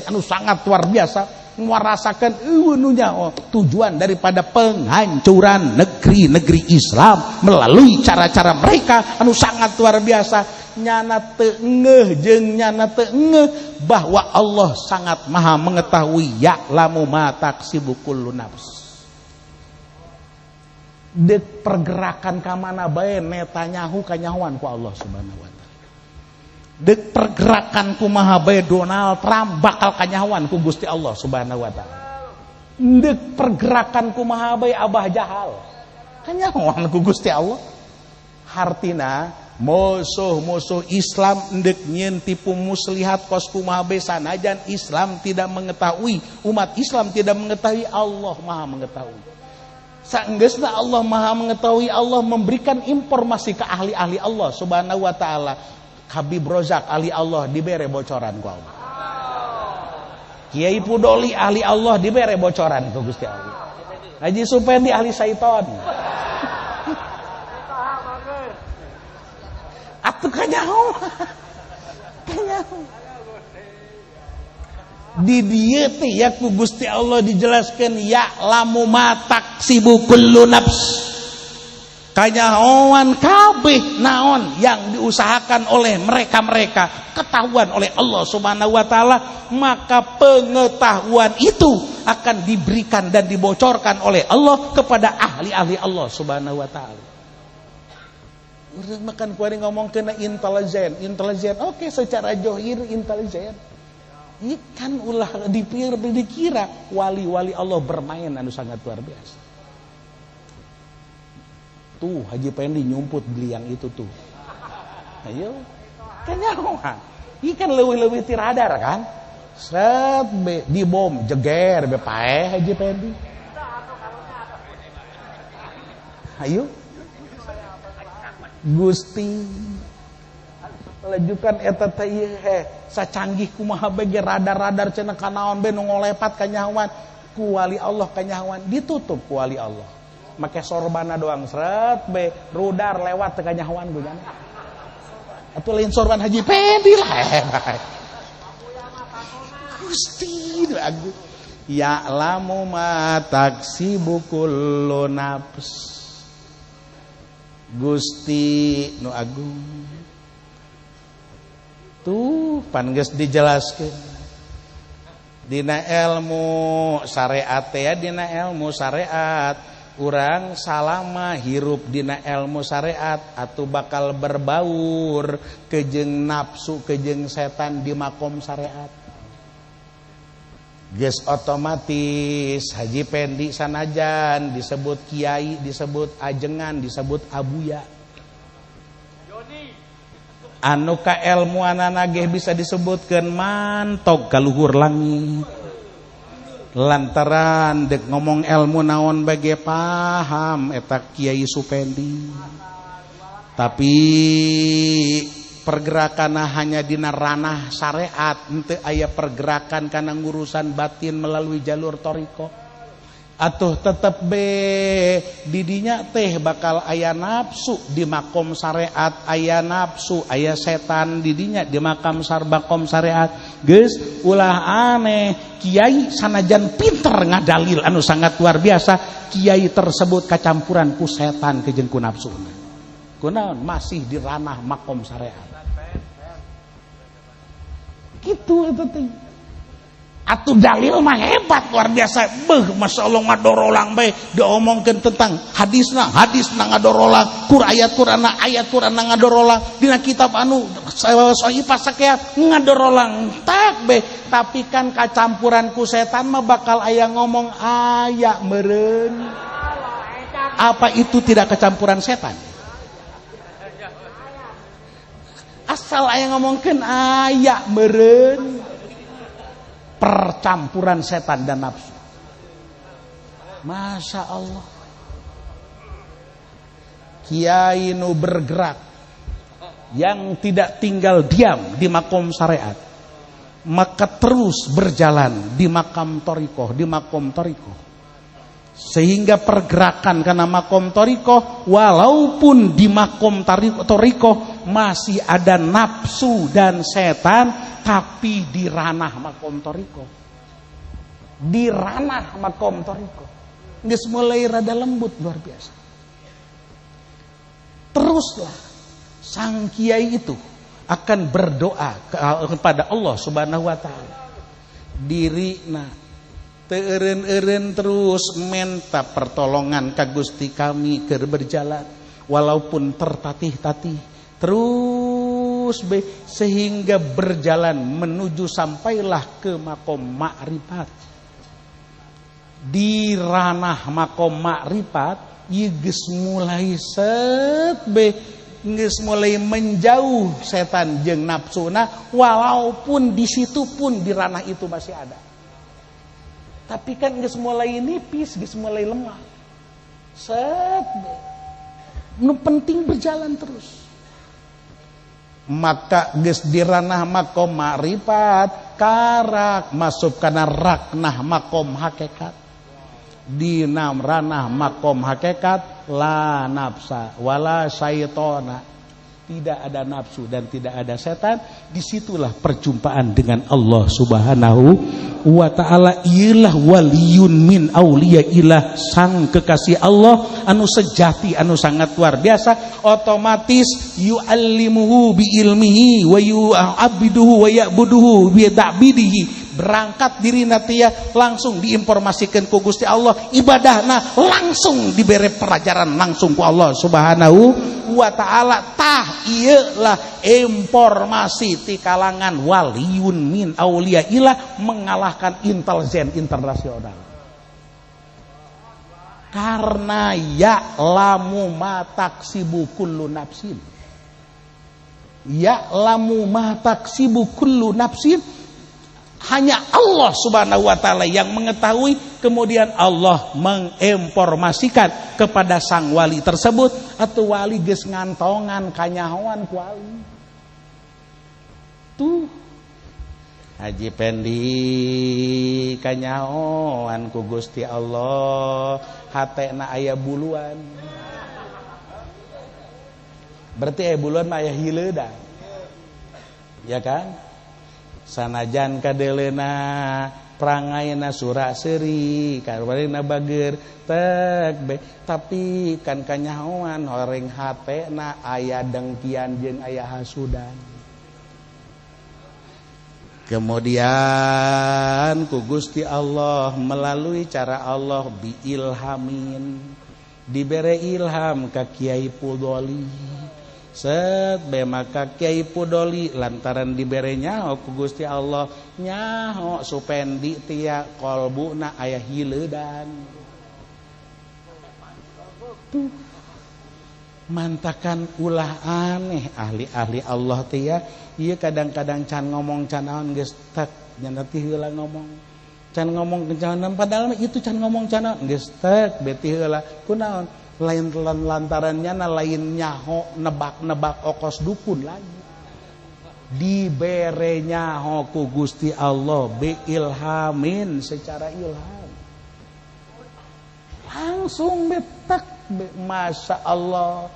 anu sangat luar biasa merasakan eueuh nyaho tujuan daripada penghancuran negeri-negeri Islam melalui cara-cara mereka anu sangat luar biasa. Nyana teu ngeuh jeung nyana teu ngeuh bahwa Allah sangat maha mengetahui ya'lamu ma taksibu kullu nafs. Dek pergerakan ka mana bae Netanyahu kanyahoan ku Allah Subhanahu wa taala. Dek pergerakan kumaha bae Donald Trump bakal kanyahoan ku Gusti Allah Subhanahu wa taala. Dek pergerakan kumaha bae Abah Jahal kanyahoan ku Gusti Allah. Hartina musuh-musuh Islam endek nyeun tipu muslihat kos kumaha bae sanajan Islam tidak mengetahui, umat Islam tidak mengetahui, Allah Maha mengetahui. Saenggeusna Allah Maha mengetahui, Allah memberikan informasi ke ahli-ahli Allah Subhanahu wa taala. Habib Rozak ahli Allah dibere bocoran ku Allah. Kiai Pudoli ahli Allah dibere bocoran ku Gusti Allah. Haji Supendi ahli syaiton. Atuh kanyaho. Kanyaho. Di dieu teh ya ku Gusti Allah dijelaskeun ya lamu matak sibukul nafs. Kanyahoan kabeh naon yang diusahakan oleh mereka-mereka ketahuan oleh Allah Subhanahu wa taala, maka pengetahuan itu akan diberikan dan dibocorkan oleh Allah kepada ahli-ahli Allah Subhanahu wa taala. Urang makan kuari ngomong kena intelijen. Oke, secara johir intelijen. Ikan ulah dikira wali-wali Allah bermain anu sangat luar biasa. Tuh Haji Pendi nyumput beli yang itu tuh. Ayo. Kan nyawa. Ikan leuwih-leuwih ti radar kan. Set be dibom jeger be pae Haji Pendi. Ayo. Gusti lajukan eta teh ieu sacanggih kumaha bege radar-radar cenah kanaon be nu ngolepat ka nyawan ku wali Allah ka nyawan ditutup ku wali Allah. Make sorbana doang seret be rudar lewat teh ka nyawan gujana. Atuh lain sorban Haji Pendi lah. Gusti lagu ya lamu mataksi bukul nafs. Gusti nu agung tuh pan geus dijelaskeun dina ilmu syariat ya, dina ilmu syariat urang salama hirup dina ilmu syariat atuh bakal berbaur kejeung nafsu kejeung setan di makom syariat. Geus otomatis Haji Pendi sanajan disebut kiai, disebut ajengan, disebut abuya. Anu ka ilmuanana ge bisa disebutkeun mantog ka luhur langit. Lantaran dek ngomong ilmu naon bage paham eta Kiai Supendi. Tapi pergerakan hanya dina ranah syariat, henteu aya pergerakan kana ngurusan batin melalui jalur thariqah. Atuh tetep be didinya teh bakal aya nafsu di makom syariat, aya nafsu, aya setan didinya di makom syariat. Geus ulah aneh, kiai sanajan pinter ngadalil anu sangat luar biasa, kiai tersebut kacampuran ku setan kejeung ku nafsuna. Kunaon masih di ranah makom syariat. Gitu itu teh. Atuh dalil mah hebat luar biasa. Beuh masyaallah ngadorolang bae diomongkeun tentang hadisna ngadorolang, ayat Qur'anna ngadorolang, dina kitab anu sahih pasakea ngadorolang tak be. Tapi kan kacampuran ku setan mah bakal aya ngomong aya meureun. Apa itu tidak kecampuran setan? Asal aya ngomongkeun aya meureun. Percampuran setan dan nafsu. Masya Allah. Kiai nu bergerak yang tidak tinggal diam di makom syariat, maka terus berjalan di makam thariqah, di makom thariqah. Sehingga pergerakan karena makom thariqah, walaupun di makom thariqah masih ada nafsu dan setan, tapi di ranah makom thariqah, di ranah makom thariqah geus mulai rada lembut luar biasa. Teruslah sang kiai itu akan berdoa kepada Allah Subhanahu wa taala. Dirina teu eureun-eureun terus minta pertolongan ka Gusti kami keur berjalan walaupun tertatih-tatih. Terus sehingga berjalan menuju sampailah ke makom ma'rifat. Di ranah makom ma'rifat geus mulai geus mulai menjauh setan jeung nafsuna, walaupun di situ pun di ranah itu masih ada. Tapi kan geus mulai nipis, geus mulai lemah. Nu penting berjalan terus. maka geus di ranah makom makrifat karak masuk kana raknah makom hakikat. Di ranah makom hakikat la nafsa wala syaitona, tidak ada nafsu dan tidak ada setan. Disitulah perjumpaan dengan Allah Subhanahu wa ta'ala. Ialah waliyun min auliya ilah, sang kekasih Allah anu sejati, anu sangat luar biasa. Otomatis yu'allimuhu bi ilmihi wa yu'abiduhu wa ya'buduhu bi ta'bidihi. Berangkat diri natia langsung diinformasikan ku Gusti Allah, ibadahna langsung diberi pelajaran langsung ku Allah Subhanahu wa ta'ala. Tah ieu lah informasi ti kalangan waliyun min auliya ilah, mengalahkan intelijen internasional. Karena ya'lamu ma taksibu kullu nafsin, ya'lamu ma taksibu kullu nafsin, hanya Allah Subhanahu wa ta'ala yang mengetahui. Kemudian Allah menginformasikan kepada sang wali tersebut, atau wali geus ngantongan kanyahoan ku wali. Tuh Haji Pendi kanyahoan ku Gusti Allah, hatena aya buluan. Berarti aya buluan mah aya hileudan. Ya kan? Sanajan kadelena prangaina surah seri kawarina bager tek be, tapi kan kanyahoan horeng hatena aya dengkian jeung aya hasudan. Kemudian ku Gusti Allah melalui cara Allah biilhamin, dibere ilham ka Kiai Pudoli. Set be maka Kiai Pudoli lantaran dibere nyaho ku Gusti Allah, nyaho supendi tia kolbuna aya hileudan. Tuh mantakan ulah aneh ahli-ahli Allah tia. Ieu kadang-kadang can ngomong can naon geus tek nya teh heula ngomong. Can ngomong kencanan padahal itu can ngomong can naon geus tek beti heula. Kunaon? Lain lantarannya lain nyaho nebak-nebak okos dukun lagi. Dibere nyaho ku Gusti Allah bi ilhamin, secara ilham langsung betak be, masya Allah.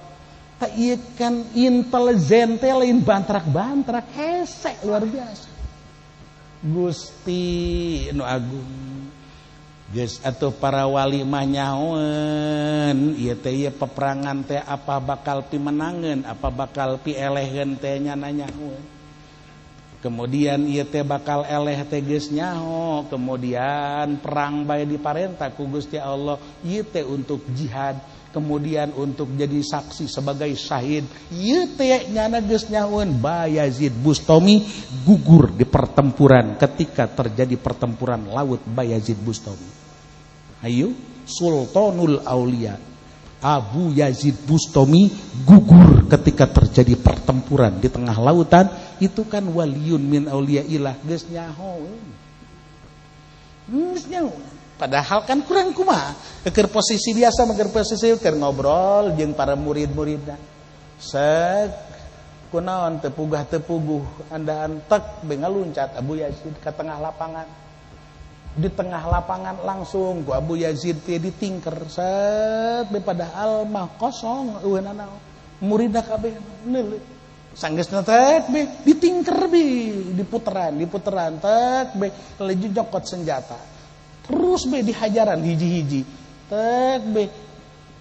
Tak ieu kan intelijen teh lain bantrak-bantrak, hese luar biasa. Gusti nu agung geus atuh para wali mah nyahoeun ieu teh ieu peperangan teh apa bakal pimenangeun, apa bakal pielehkeun teh nya nyahoeun. Kemudian ieu teh bakal eleh teh geus nyaho, kemudian perang bae diparentah ku Gusti Allah, ieu teh untuk jihad, kemudian untuk jadi saksi sebagai syahid. Ieu teh nyana geus nyahoeun. Bayazid Bustami gugur di pertempuran ketika terjadi pertempuran laut Bayazid Bustami. Ayo, Sultanul Aulia Abu Yazid Bustami gugur ketika terjadi pertempuran di tengah lautan. Itu kan waliyun min aulia ilah, geus nyahoeun. Geus nyahoeun. Padahal kan kurang kumaha, keur posisi biasa mah keur posisi keur ngobrol jeung para murid-muridna. Sek kunaon teu pugah andaan tek be ngaluncat Abu Yazid ka tengah lapangan. Di tengah lapangan langsung ku Abu Yazid teh ditingker set be padahal mah kosong eueuna naon. Muridna kabeh neuleuh. Sanggeusna tek be ditingker be diputeran tek be leju nyokot senjata. Terus be dihajaran hiji-hiji. Tek be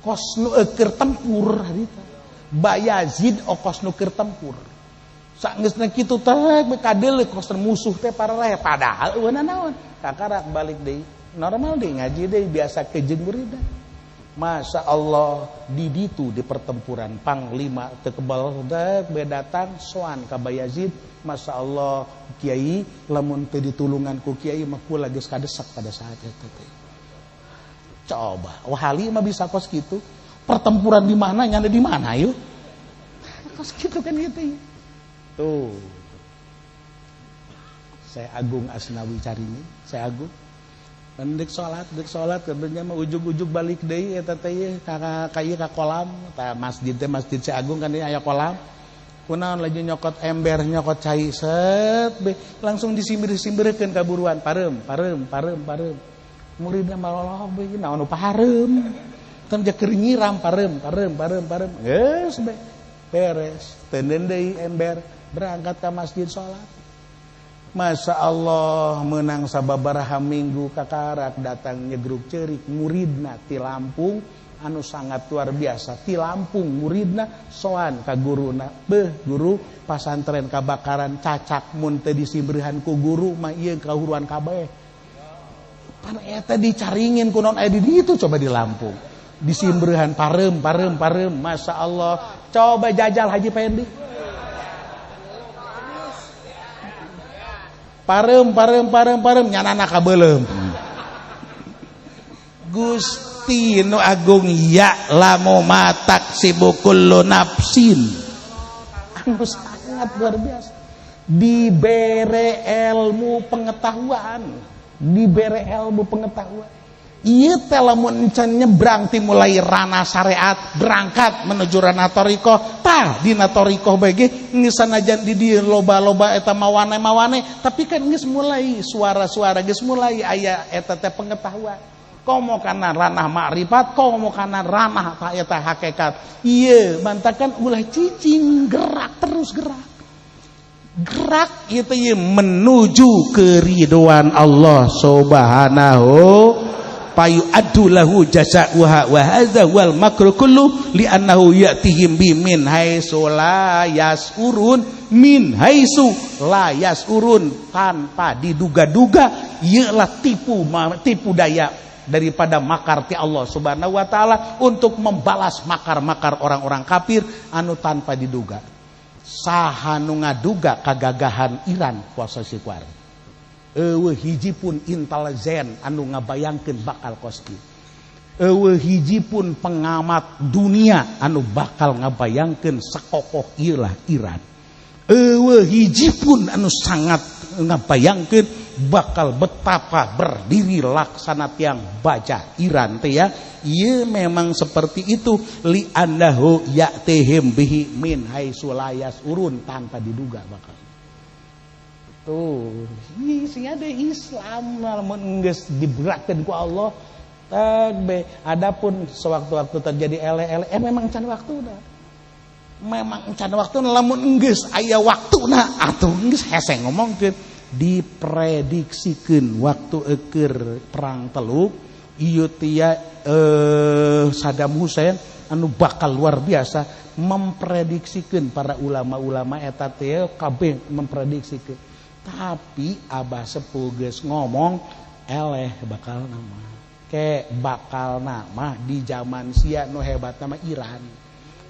kos nu keur tempur harita. Bayazid okos nu keur tempur. Sanggeusna kitu teh be kadeuleuh kos musuh teh parareh padahal eueuna naon? Kakarak balik deui. Normal deui ngaji deui biasa kejeung muridna. Masya Allah di ditu di pertempuran panglima teu kebal teh be datang soan ka Bayazid. Masya Allah Kiai lamun teu ditulungan ku Kiai mah kula geus kadesak pada saat eta teh. Coba wahali mah bisa kos kitu. Pertempuran di mana nyana di mana yuk? Kos kitu kan gitu. Tuh. Saya Agung Asnawi Carini, saya Agung. Dek salat kebetulannya mah ujug-ujug balik deui eta teh ka ieu ka kolam, tah masjid teh masjid saya Agung kan aya kolam. kunaon lagi nyokot ember nyokot cai set langsung disimbir-simbirkeun kaburuan pareum muridna maloloh beui naon nu pahareum teu keur nyiram pareum geus beres teuneun deui ember berangkat ka masjid salat. Masya Allah menang sababaraha minggu kakarak datang nyegruk ceurik muridna ti Lampung anu sangat luar biasa ti Lampung muridna soan ka guruna guru pasantren kabakaran cacak mun teu disimbrehan ku guru mah ieu kahuruan kabeh pan eta dicaringin ku naon aya di ditu coba di Lampung disimbrehan pareum Masya Allah coba jajal Haji Pendi pareum nyanana kabeulem Gusti nu agung ya lamu matak sibukul nafsin anu sangat luar biasa dibere ilmu pengetahuan ieu teh lamun encan nyebrang ti mulai ranah syariat berangkat menuju ranah thariqah tah dina thariqah bae ge geus sanajan di dieu loba-loba eta mawane tapi kan geus mulai suara-suara geus mulai aya eta teh pengetahuan komo kana ranah makrifat komo kana ranah ta eta hakikat ieu mantakan ulah cicing gerak ieu teh menuju keridhaan Allah subhanahu payu adu lahu jazaa'uha wa hadza wal makru kullu li annahu ya'tihim bi min haitsu la yasurun tanpa diduga-duga ialah tipu daya daripada makar ti Allah subhanahu wa ta'ala untuk membalas makar-makar orang-orang kafir anu tanpa diduga. Saha nu ngaduga kagagahan Iran posisi kuar eueuh hiji pun intelijen anu ngabayangkeun bakal kosti eueuh hiji pun pengamat dunia anu bakal ngabayangkeun sakokoh ieu lah Iran eueuh hiji pun anu sangat ngabayangkeun bakal betapa berdiri laksana tiang baja Iran teh ya ieu memang seperti itu li annahu ya'tihim bihi min haitsu la yasurun tanpa diduga bakal tuh sing ada Islam lamun geus diberatkeun ku Allah tag be adapun sewaktu-waktu terjadi ele-ele memang can waktuna lamun geus aya waktuna atuh geus hese ngomongkeun diprediksikeun waktu eukeur perang Teluk ieu tia Saddam Hussein anu bakal luar biasa memprediksikeun para ulama-ulama eta teh kabeh memprediksikeun tapi Abah Sepuh geus ngomong eleh bakal nama ke bakal nama di zaman sia nu hebat nama Iran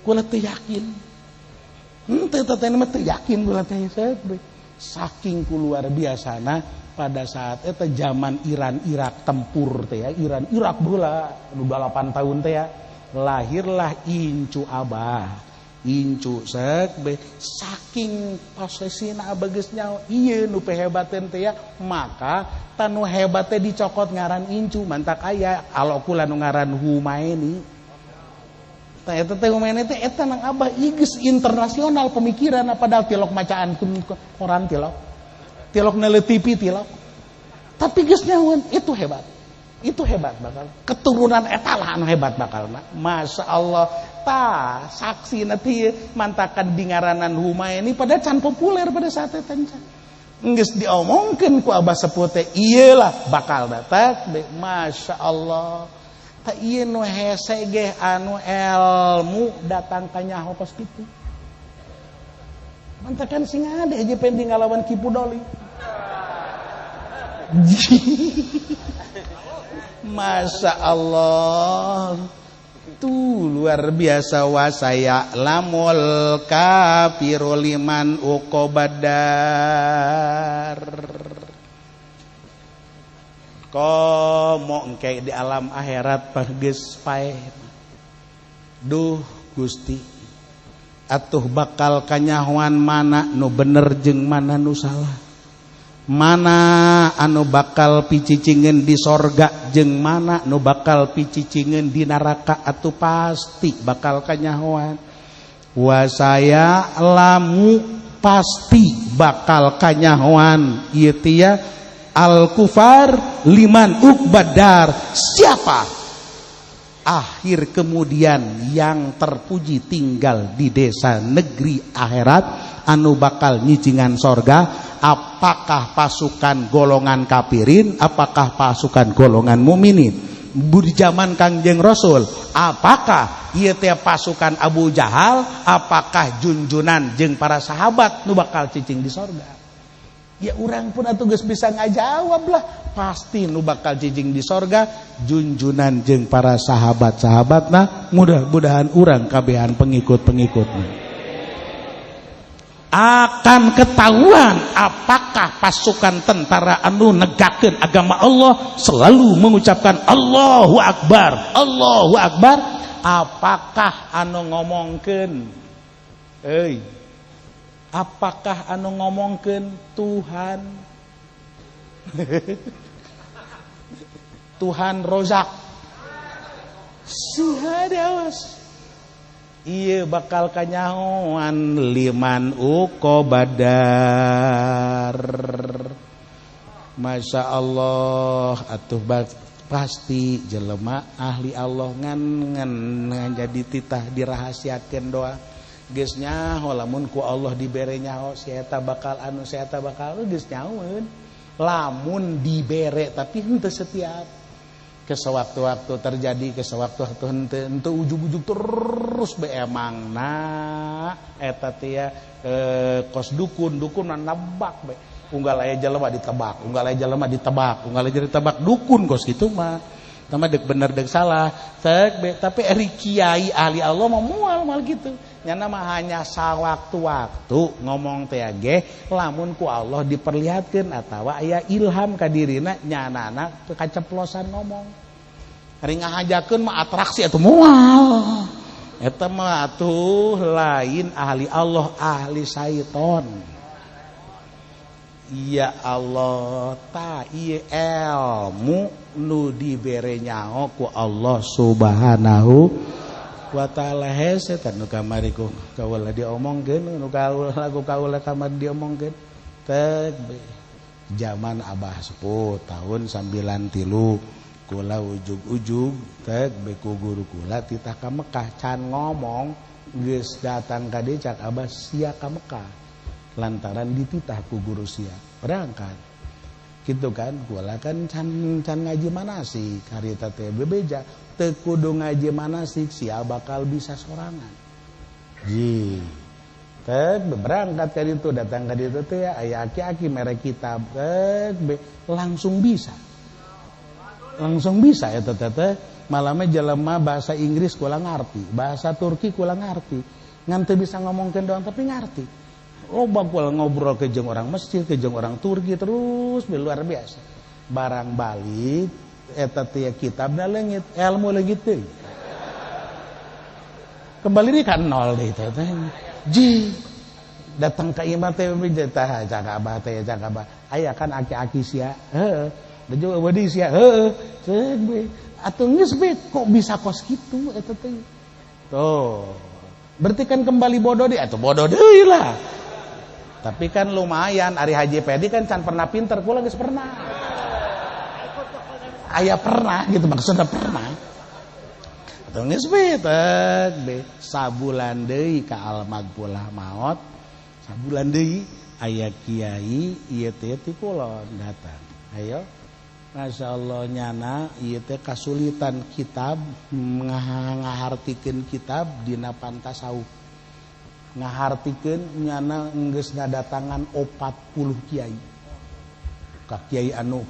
kula teu yakin teu mah teu yakin kula teh saking luar biasana pada saat eta zaman Iran Irak tempur teh ya Iran Irak beula 8 tahun teh ya lahirlah incu Abah incu sek be saking posesina Abah geus nyaho ieu nu hebateun teh ya maka tanu hebat teh dicokot ngaran incu mantak aya alo kula nu ngaran Humaini tah eta teh Humaini teh eta nang Abah geus internasional pemikiran padahal tilok macaan koran tilok neletipi tilok tapi geus nyahoan itu hebat bakal keturunan eta lah anu hebat bakal Masya Allah tah saksi nanti mantakan di ngaranan Humaini pada can populer pada saat eta geus diomongkeun ku Abah Sepuh teh iyalah bakal datang Masya Allah tah ieu nu hese ge anu ilmu datang ka nyaho pas kitu mantakan sing ade aja pending ngalawan Kipu Doli Masya Allah tuh luar biasa wasaya lamul kafiru liman uqobadar komo engke di alam akhirat geus pae duh Gusti atuh bakal kanyahoan mana nu bener jeung mana nu salah mana anu bakal picicingeun di sorga jeung mana nu bakal picicingeun di neraka atuh pasti bakal kanyahoan Wasaya lamu pasti bakal kanyahoan ieu teh ya al kufar liman ukbadar. Siapa akhir kemudian yang terpuji tinggal di desa negeri akhirat anu bakal nyicingan sorga? Apakah pasukan golongan kafirin, apakah pasukan golongan mukminin? Di zaman Kangjeng Rasul, apakah ieu teh pasukan Abu Jahal, apakah junjunan jeung para sahabat nu bakal cicing di sorga? Ya urang pun atuh geus bisa ngajawab lah, pasti nu bakal cicing di sorga junjunan jeung para sahabat-sahabatna. Mudah-mudahan urang kabehan pengikut-pengikutna akan ketahuan apakah pasukan tentara anu negakeun agama Allah selalu mengucapkan Allahu Akbar, Allahu Akbar. Apakah anu ngomongkeun apakah anu ngomongkeun Tuhan Tuhan Rozak Sihadawas ieu bakal kanyahoan liman ukobadar. Masya Allah atuh pasti jelema ahli Allah ngan jadi titah dirahasiakeun doa geus nyaho lamun ku Allah dibere nyaho si eta bakal anu si eta bakal geus nyahoeun lamun dibere tapi henteu setiap kesewaktu-waktu terjadi kesewaktu-waktu henteu ujug-ujug terus be emangna eta teh ya kos dukun nabak be unggal aya jelema ditebak unggal aya jelema ditebak unggal aya ditebak dukun kos kitu mah tama deuk bener deuk salah tek be tapi ari kiai ahli Allah mah moal kitu nyana mah hanya sawaktu-waktu ngomong teh ge lamun ku Allah diperlihatkeun atawa aya ilham ka dirina nyanana kaceplosan ngomong ari ngahajakeun mah atraksi atuh moal eta mah atuh lain ahli Allah ahli syaiton. Ya Allah ta ieu ilmu nu dibere nyaho ku Allah Subhanahu wa ta'ala hese tan nu kamari ku kaula diomongkeun nu kaula kamari diomongkeun teh zaman Abah Sepuh tahun 93 kula ujug-ujug teh beku guru kula titah ka Mekah can ngomong geus datang ka dieu cak Abah sia ka Mekah lantaran dititah ku guru sia berangkat gitu kan kula kan can ngaji manasik harita teh bebeja teu kudu ngaji manasik sia bakal bisa sorangan ji teh berangkat ka ditu datang ka ditu teh aya aki-aki mere kitab teh langsung bisa eta teh malame jelema bahasa Inggris kula ngarti bahasa Turki kula ngarti ngan teu bisa ngomongkeun doang tapi ngarti. Loba kula ngobrol ke jeung orang Mesir, ke jeung orang Turki terus luar biasa. Barang balik eta teh kitabna leungit, ilmu leungit teh. Kembali deui ka nol deui teh. Ji datang ka imam teh tah cak Abah teh cak Abah. Aya kan aki-aki sia. Heeh. Da juga badi sia. Heeh. Ceuk be. Atuh geus be kok bisa kos kitu eta teh. Tuh. Berarti kan kembali bodoh deui atuh bodoh deui lah. Tapi kan lumayan Ari Haji Pedi kan can pernah pinter kula geus pernah. Aya pernah gitu maksudnya pernah. Atuh geus be sabulan deui ka Al-Maghfulah maot. Sabulan deui aya kiai ieu teh ti kulon datang. Ayo. Masyaallah nyana ieu teh kasulitan kitab ngahartikeun kitab dina pantasawuf. Ngahartikeun nyana geus ngadatangan 40 kiai. Ka kiai anu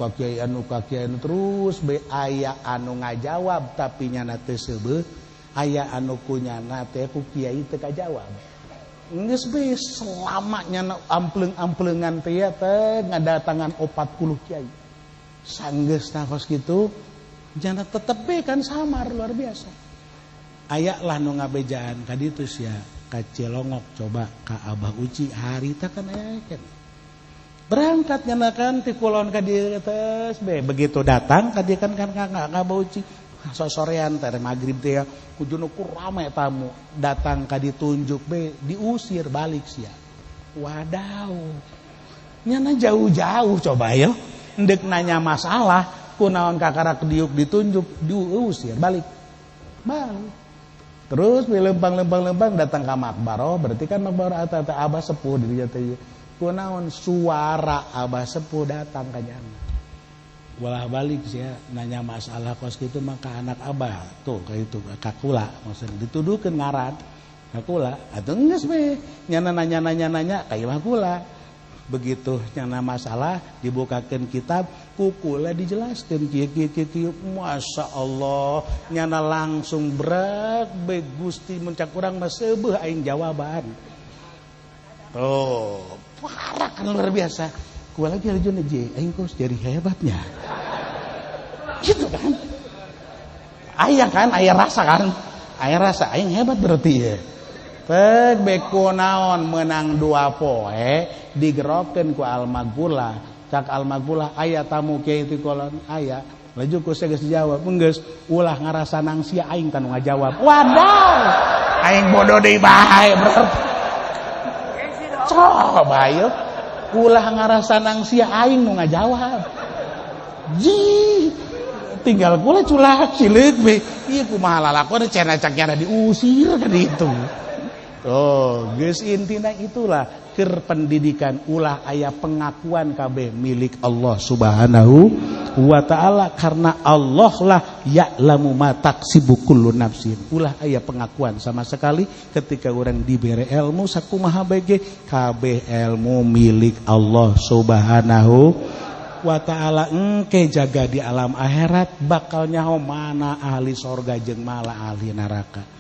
terus be aya anu ngajawab tapi nyana teu seubeuh, aya anu kunyana teh ku kiai teu kajawab. Geus be selama nyana ampleung-ampleungan teh ngadatangan 40 kiai. Sanggeus nafas kitu nyana tetep be kan samar luar biasa. Aya lah nu ngabejaan ka ditu sia. Ka Cilongok coba ka Abah Uci harita kan aya kan berangkat nyana kan ti kulon ka dieu tes be begitu datang ka dieu kan Abah Uci sorean teh magrib teh kuduna ku rame tamu datang ka ditunjuk be diusir balik sia. Wadaw. Nyana jauh-jauh coba ya. Endek nanya masalah kunaon kakara diuk ditunjuk diusir balik. Terus lempang datang ke makbaro, berarti kan makbaro eta abah sepuh di dieu teh. Kunaon suara abah sepuh datang ka jana. Walah balik sia nanya masalah kos kitu maka anak abah tuh ka itu kakula maksudna dituduhkeun ngaran kakula atuh geus we nyana nanya ka imah kula. Begitu nyana masalah dibukakeun kitab kukula dijelaskeun kieu Masya Allah nyana langsung berat be Gusti muncak urang mah seubeuh aing jawaban. Oh, parah kan luar biasa. Kula lagi arjuna je aing kos jadi hebatnya. Gitu kan? Aya rasa kan? Aya rasa aing hebat berarti ya. Peg beko naon menang 2 poe digerokeun ku Almagula. Cak Almagula aya tamu kieu teh kolon aya. Laju ku geus dijawab, geus ulah ngarasa nang sia aing kan ngajawab. Wadaw. Aing bodoh deui bae berarti. Coba yeuh. Ulah ngarasa nang sia aing nu ngajawab. Ji. Tinggal kula culak cileuk be. Ieu kumaha lalakon cenah caknya diusir kan itu. Oh, geus intina itulah keur pendidikan ulah aya pengakuan kabeh milik Allah Subhanahu wa taala karena Allah lah ya'lamu ma taksibu kullu nafsin. Ulah aya pengakuan sama sekali ketika orang dibere ilmu sakumaha bae ge kabeh ilmu milik Allah Subhanahu wa taala. Engke jaga di alam akhirat bakal nyaho mana ahli sorga jeung malah ahli neraka.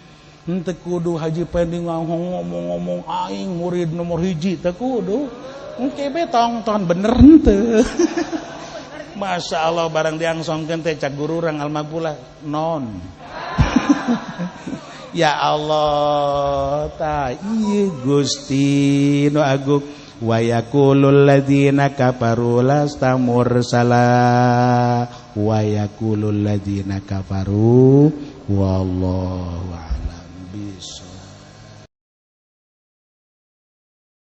Henteu kudu haji pending ngomong-ngomong aing murid nomor 1 teu kudu. Engke be tongton bener henteu. Masya Allah barang diangsongkeun teh cak guru urang Almagula non. Ya Allah ta ieu Gusti nu agung wa yaqulul ladzina kafaru lasta mursala wa yaqulul ladzina kafaru wallahu a'lam bishawab.